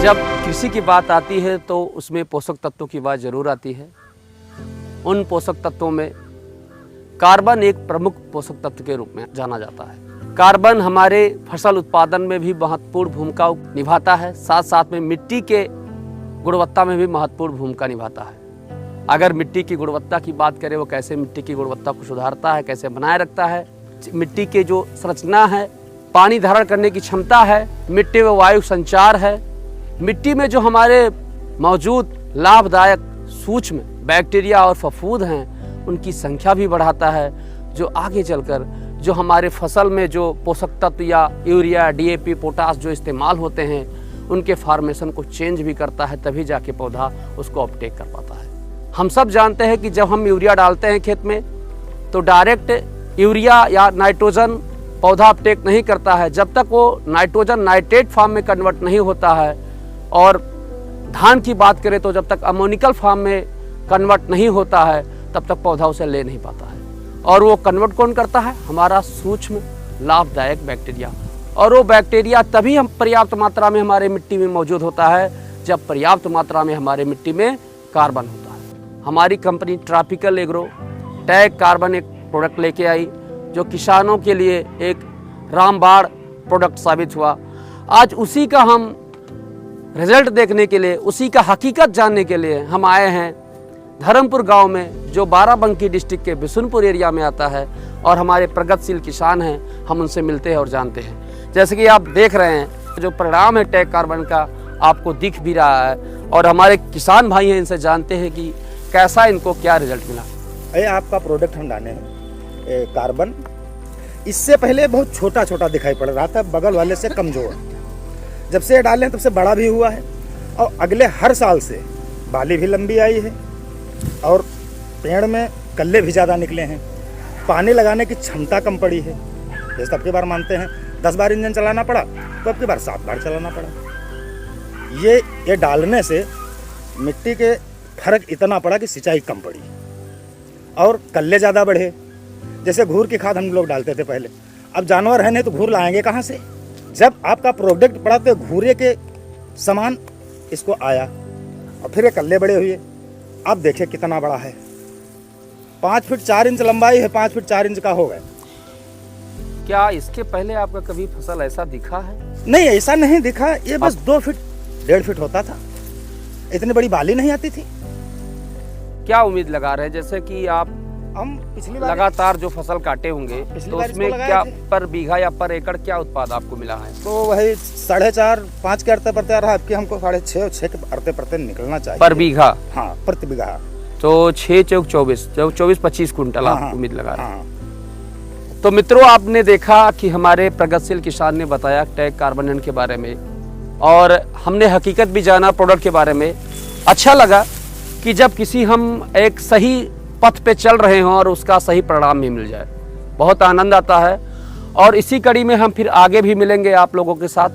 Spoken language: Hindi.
जब कृषि की बात आती है तो उसमें पोषक तत्वों की बात जरूर आती है। उन पोषक तत्वों में कार्बन एक प्रमुख पोषक तत्व के रूप में जाना जाता है। कार्बन हमारे फसल उत्पादन में भी महत्वपूर्ण भूमिका निभाता है, साथ साथ में मिट्टी के गुणवत्ता में भी महत्वपूर्ण भूमिका निभाता है। अगर मिट्टी की गुणवत्ता की बात करें, वो कैसे मिट्टी की गुणवत्ता को सुधारता है, कैसे बनाए रखता है, मिट्टी के जो संरचना है, पानी धारण करने की क्षमता है, मिट्टी में वायु संचार है, मिट्टी में जो हमारे मौजूद लाभदायक सूक्ष्म बैक्टीरिया और फफूंद हैं उनकी संख्या भी बढ़ाता है, जो आगे चलकर जो हमारे फसल में जो पोषक तत्व या यूरिया, डीएपी, पोटास जो इस्तेमाल होते हैं उनके फार्मेशन को चेंज भी करता है, तभी जाके पौधा उसको अपटेक कर पाता है। हम सब जानते हैं कि जब हम यूरिया डालते हैं खेत में तो डायरेक्ट यूरिया या नाइट्रोजन पौधा अपटेक नहीं करता है, जब तक वो नाइट्रोजन नाइट्रेट फॉर्म में कन्वर्ट नहीं होता है। और धान की बात करें तो जब तक अमोनिकल फॉर्म में कन्वर्ट नहीं होता है तब तक पौधा उसे ले नहीं पाता है। और वो कन्वर्ट कौन करता है? हमारा सूक्ष्म लाभदायक बैक्टीरिया। और वो बैक्टीरिया तभी हम पर्याप्त मात्रा में हमारे मिट्टी में मौजूद होता है जब पर्याप्त मात्रा में हमारे मिट्टी में कार्बन होता है। हमारी company tropical agro tag carbon एक प्रोडक्ट लेके आई जो किसानों के लिए एक रामबाण प्रोडक्ट साबित हुआ। आज उसी का हम रिजल्ट देखने के लिए, उसी का हकीकत जानने के लिए हम आए हैं धर्मपुर गांव में, जो बाराबंकी डिस्ट्रिक्ट के बिशुनपुर एरिया में आता है। और हमारे प्रगतिशील किसान हैं, हम उनसे मिलते हैं और जानते हैं। जैसे कि आप देख रहे हैं जो परिणाम है टैग कार्बन का आपको दिख भी रहा है, और हमारे किसान भाई हैं, इनसे जानते हैं कि कैसा इनको क्या रिजल्ट मिला। ये आपका प्रोडक्ट हम डाले हैं कार्बन, इससे पहले बहुत छोटा छोटा दिखाई पड़ रहा था, बगल वाले से कमजोर। जब से डाले हैं तब से बड़ा भी हुआ है, और अगले हर साल से बाली भी लंबी आई है और पेड़ में कल्ले भी ज़्यादा निकले हैं। पानी लगाने की क्षमता कम पड़ी है। जैसे अब की बार मानते हैं 10 बार इंजन चलाना पड़ा, तो अब की बार 7 बार चलाना पड़ा। ये डालने से मिट्टी के फर्क इतना पड़ा कि सिंचाई कम पड़ी और कल्ले ज़्यादा बढ़े। जैसे घूर की खाद हम लोग डालते थे पहले, अब जानवर है नहीं तो घूर लाएंगे कहाँ से? जब आपका प्रोडक्ट पड़ा तो घूरे के समान इसको आया और फिर ये कल्ले बड़े हुए। अब देखिए कितना बड़ा है, 5 फीट 4 इंच लंबाई है, 5 फीट 4 इंच का हो गया। क्या इसके पहले आपका कभी फसल ऐसा दिखा है? नहीं, ऐसा नहीं दिखा। ये बस 2 फीट 1.5 फीट होता था, इतनी बड़ी बाली नहीं आती थी। क्या उम्मीद लगा रहे हैं, जैसे कि आप हम पिछली बार लगातार जो फसल काटे होंगे तो उसमें क्या पर बीघा या पर एकड़ क्या उत्पाद आपको मिला है? तो वही 4.5-5 के अर्थे पड़ते रहा। आपके हमको 6.5 के अर्थे पड़ते निकलना चाहिए पर बीघा। हाँ, प्रति बीघा। तो 6 चौक 24, 24-25 कुंटल हाँ, आप उम्मीद लगा रहे हैं। हाँ। तो मित्रों, आपने देखा कि हमारे प्रगतिशील किसान ने बताया टैग कार्बन के बारे में, और हमने हकीकत भी जाना प्रोडक्ट के बारे में। अच्छा लगा कि जब किसी हम एक सही पथ पे चल रहे हों और उसका सही परिणाम भी मिल जाए, बहुत आनंद आता है। और इसी कड़ी में हम फिर आगे भी मिलेंगे आप लोगों के साथ।